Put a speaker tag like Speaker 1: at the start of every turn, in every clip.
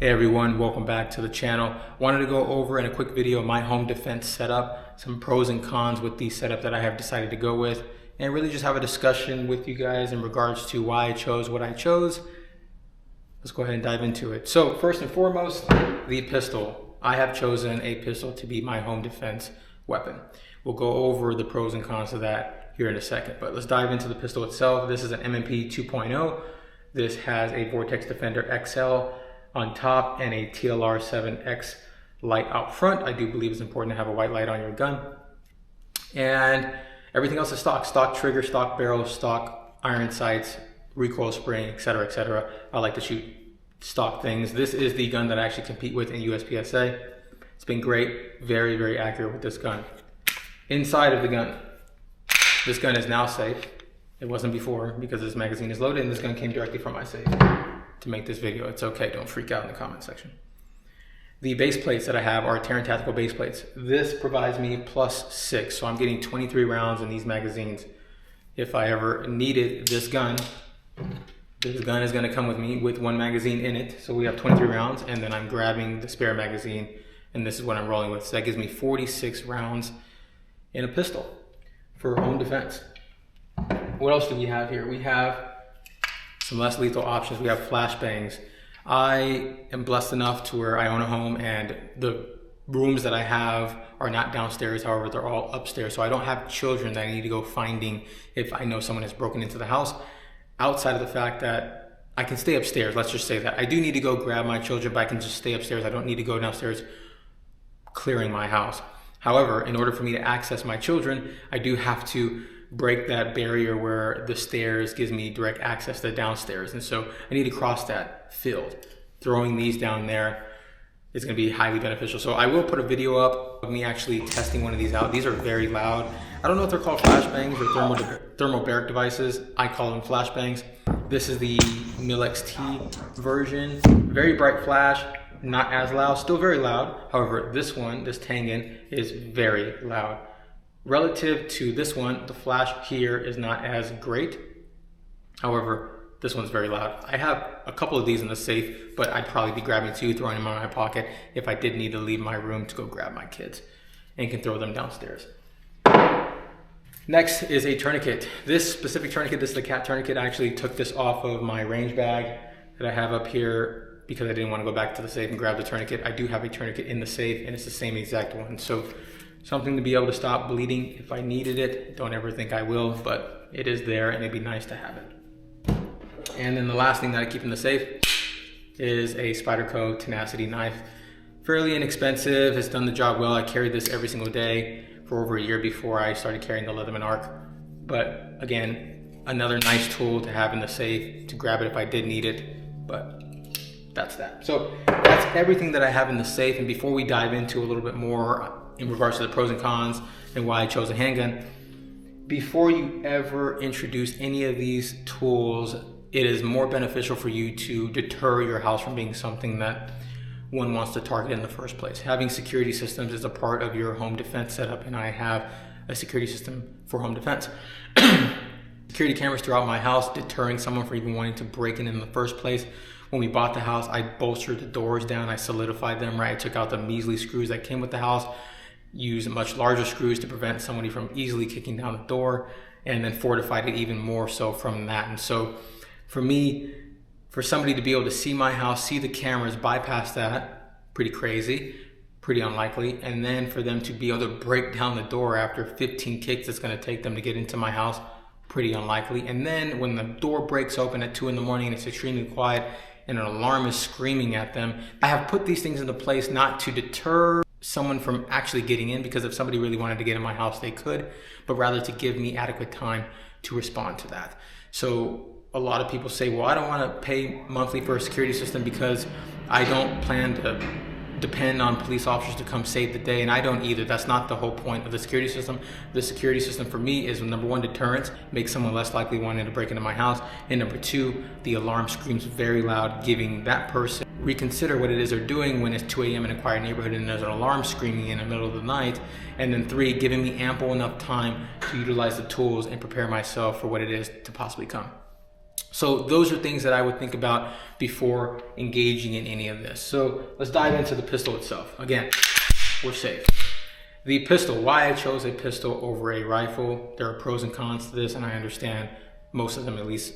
Speaker 1: Hey everyone, welcome back to the channel. Wanted to go over in a quick video my home defense setup, some pros and cons with the setup that I have decided to go with, and really just have a discussion with you guys in regards to why I chose what I chose. Let's go ahead and dive into it. So first and foremost, the pistol. I have chosen a pistol to be my home defense weapon. We'll go over the pros and cons of that here in a second, but let's dive into the pistol itself. This is an M&P 2.0. This has a Vortex Defender XL on top and a TLR 7X light out front. I do believe it's important to have a white light on your gun. And everything else is stock trigger, stock barrel, stock iron sights, recoil spring, etc., etc. I like to shoot stock things. This is the gun that I actually compete with in USPSA. It's been great, very, very accurate with this gun. Inside of the gun, this gun is now safe. It wasn't before because this magazine is loaded and this gun came directly from my safe. To make this video, it's okay, don't freak out in the comment section. The base plates that I have are Terran Tactical base plates. This provides me +6, so I'm getting 23 rounds in these magazines. If I ever needed this gun is going to come with me with one magazine in it, so we have 23 rounds, and then I'm grabbing the spare magazine, and this is what I'm rolling with. So that gives me 46 rounds in a pistol for home defense. What else do we have here? We have some less lethal options. We have flashbangs. I am blessed enough to where I own a home and the rooms that I have are not downstairs. However, they're all upstairs. So I don't have children that I need to go finding if I know someone has broken into the house. Outside of the fact that I can stay upstairs, let's just say that. I do need to go grab my children, but I can just stay upstairs. I don't need to go downstairs clearing my house. However, in order for me to access my children, I do have to break that barrier where the stairs gives me direct access to the downstairs. And so I need to cross that field. Throwing these down there is going to be highly beneficial. So I will put a video up of me actually testing one of these out. These are very loud. I don't know if they're called flashbangs or thermobaric devices. I call them flashbangs. This is the Mil XT version. Very bright flash, not as loud, still very loud. However, this one, this Handgun, is very loud. Relative to this one, the flash here is not as great. However, this one's very loud. I have a couple of these in the safe, but I'd probably be grabbing two, throwing them in my pocket if I did need to leave my room to go grab my kids, and can throw them downstairs. Next is a tourniquet. This specific tourniquet, this is the cat tourniquet. I actually took this off of my range bag that I have up here because I didn't want to go back to the safe and grab the tourniquet. I do have a tourniquet in the safe and it's the same exact one. So something to be able to stop bleeding if I needed it. Don't ever think I will, but it is there and it'd be nice to have it. And then the last thing that I keep in the safe is a Spyderco Tenacity knife. Fairly inexpensive, has done the job well. I carried this every single day for over a year before I started carrying the Leatherman Arc. But again, another nice tool to have in the safe to grab it if I did need it, but that's that. So that's everything that I have in the safe. And before we dive into a little bit more in regards to the pros and cons and why I chose a handgun, before you ever introduce any of these tools, it is more beneficial for you to deter your house from being something that one wants to target in the first place. Having security systems is a part of your home defense setup, and I have a security system for home defense. Security cameras throughout my house, deterring someone from even wanting to break in the first place. When we bought the house, I bolstered the doors down, I solidified them, right? I took out the measly screws that came with the house, used much larger screws to prevent somebody from easily kicking down the door, and then fortified it even more so from that. And so for me, for somebody to be able to see my house, see the cameras, bypass that, pretty crazy, pretty unlikely. And then for them to be able to break down the door after 15 kicks it's gonna take them to get into my house, pretty unlikely. And then when the door breaks open at 2 in the morning and it's extremely quiet and an alarm is screaming at them, I have put these things into place not to deter someone from actually getting in, because if somebody really wanted to get in my house, they could, but rather to give me adequate time to respond to that. So a lot of people say, well, I don't want to pay monthly for a security system because I don't plan to depend on police officers to come save the day, and I don't either. That's not the whole point of the security system. The security system for me is, number one, deterrence, makes someone less likely wanting to break into my house, and number two, the alarm screams very loud, giving that person reconsider what it is they're doing when it's 2 a.m. in a quiet neighborhood and there's an alarm screaming in the middle of the night. And then three, giving me ample enough time to utilize the tools and prepare myself for what it is to possibly come. So those are things that I would think about before engaging in any of this. So let's dive into the pistol itself. Again, we're safe. The pistol, why I chose a pistol over a rifle. There are pros and cons to this, and I understand most of them, at least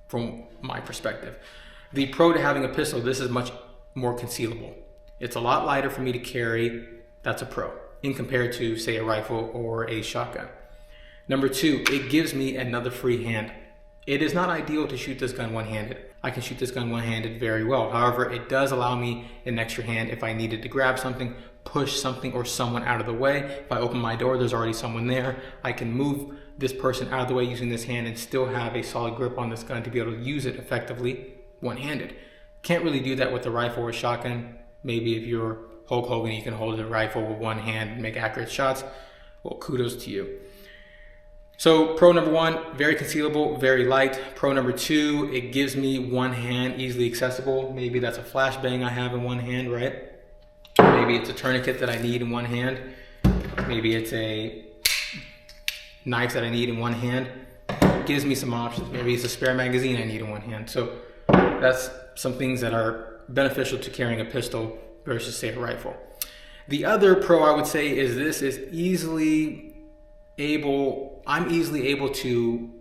Speaker 1: from my perspective. The pro to having a pistol, this is much more concealable. It's a lot lighter for me to carry. That's a pro in compared to, say, a rifle or a shotgun. Number two, it gives me another free hand. It is not ideal to shoot this gun one-handed. I can shoot this gun one-handed very well. However, it does allow me an extra hand if I needed to grab something, push something or someone out of the way. If I open my door, there's already someone there. I can move this person out of the way using this hand and still have a solid grip on this gun to be able to use it effectively one-handed. Can't really do that with a rifle or shotgun. Maybe if you're Hulk Hogan, you can hold a rifle with one hand and make accurate shots. Well, kudos to you. So pro number one, very concealable, very light. Pro number two, it gives me one hand, easily accessible. Maybe that's a flashbang I have in one hand, right? Maybe it's a tourniquet that I need in one hand. Maybe it's a knife that I need in one hand. It gives me some options. Maybe it's a spare magazine I need in one hand. So that's some things that are beneficial to carrying a pistol versus, say, a rifle. The other pro I would say is this is I'm easily able to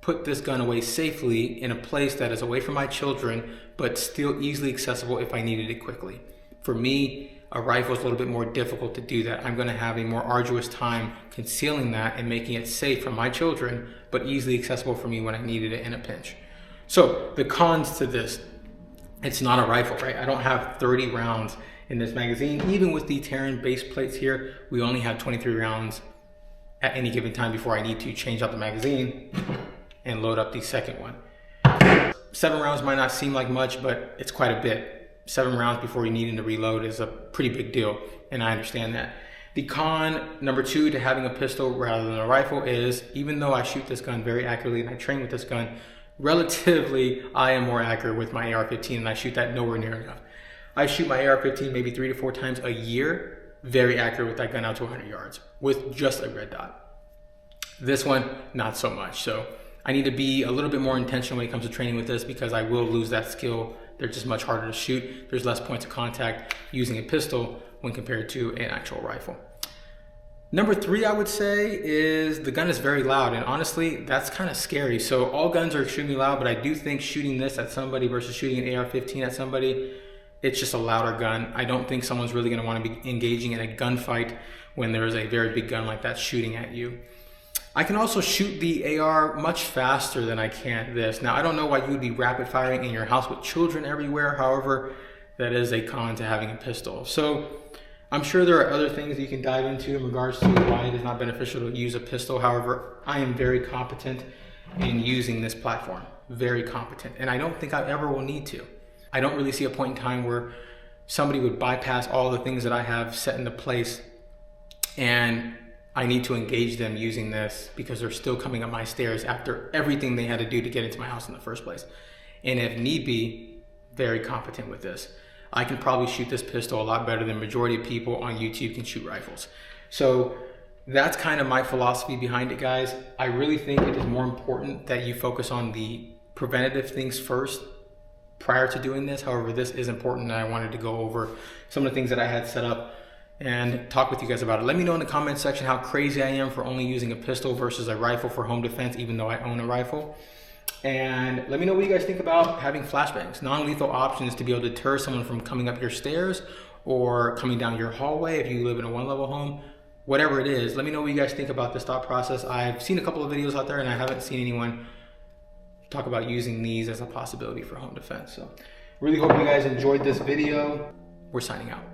Speaker 1: put this gun away safely in a place that is away from my children, but still easily accessible if I needed it quickly. For me, a rifle is a little bit more difficult to do that. I'm going to have a more arduous time concealing that and making it safe for my children, but easily accessible for me when I needed it in a pinch. So the cons to this, it's not a rifle, right? I don't have 30 rounds in this magazine. Even with the Terran base plates here, we only have 23 rounds at any given time before I need to change out the magazine and load up the second one. 7 rounds might not seem like much, but it's quite a bit. 7 rounds before you need to reload is a pretty big deal, and I understand that. The con number two to having a pistol rather than a rifle is, even though I shoot this gun very accurately and I train with this gun, relatively I am more accurate with my AR-15 and I shoot that nowhere near enough. I shoot my AR-15 maybe 3 to 4 times a year, very accurate with that gun out to 100 yards with just a red dot. This one, not so much. So I need to be a little bit more intentional when it comes to training with this because I will lose that skill. They're just much harder to shoot. There's less points of contact using a pistol when compared to an actual rifle. Number three, I would say, is the gun is very loud, and honestly, that's kind of scary. So all guns are extremely loud, but I do think shooting this at somebody versus shooting an AR-15 at somebody, it's just a louder gun. I don't think someone's really going to want to be engaging in a gunfight when there's a very big gun like that shooting at you. I can also shoot the AR much faster than I can this. Now, I don't know why you would be rapid firing in your house with children everywhere. However, that is a con to having a pistol. So I'm sure there are other things that you can dive into in regards to why it is not beneficial to use a pistol. However, I am very competent in using this platform. Very competent. And I don't think I ever will need to. I don't really see a point in time where somebody would bypass all the things that I have set into place and I need to engage them using this because they're still coming up my stairs after everything they had to do to get into my house in the first place. And if need be, very competent with this. I can probably shoot this pistol a lot better than majority of people on YouTube can shoot rifles. So that's kind of my philosophy behind it, guys. I really think it is more important that you focus on the preventative things first prior to doing this. However, this is important and I wanted to go over some of the things that I had set up and talk with you guys about it. Let me know in the comment section how crazy I am for only using a pistol versus a rifle for home defense, even though I own a rifle. And let me know what you guys think about having flashbangs, non-lethal options to be able to deter someone from coming up your stairs or coming down your hallway if you live in a one-level home. Whatever it is, let me know what you guys think about this thought process. I've seen a couple of videos out there and I haven't seen anyone talk about using these as a possibility for home defense. So really hope you guys enjoyed this video. We're signing out.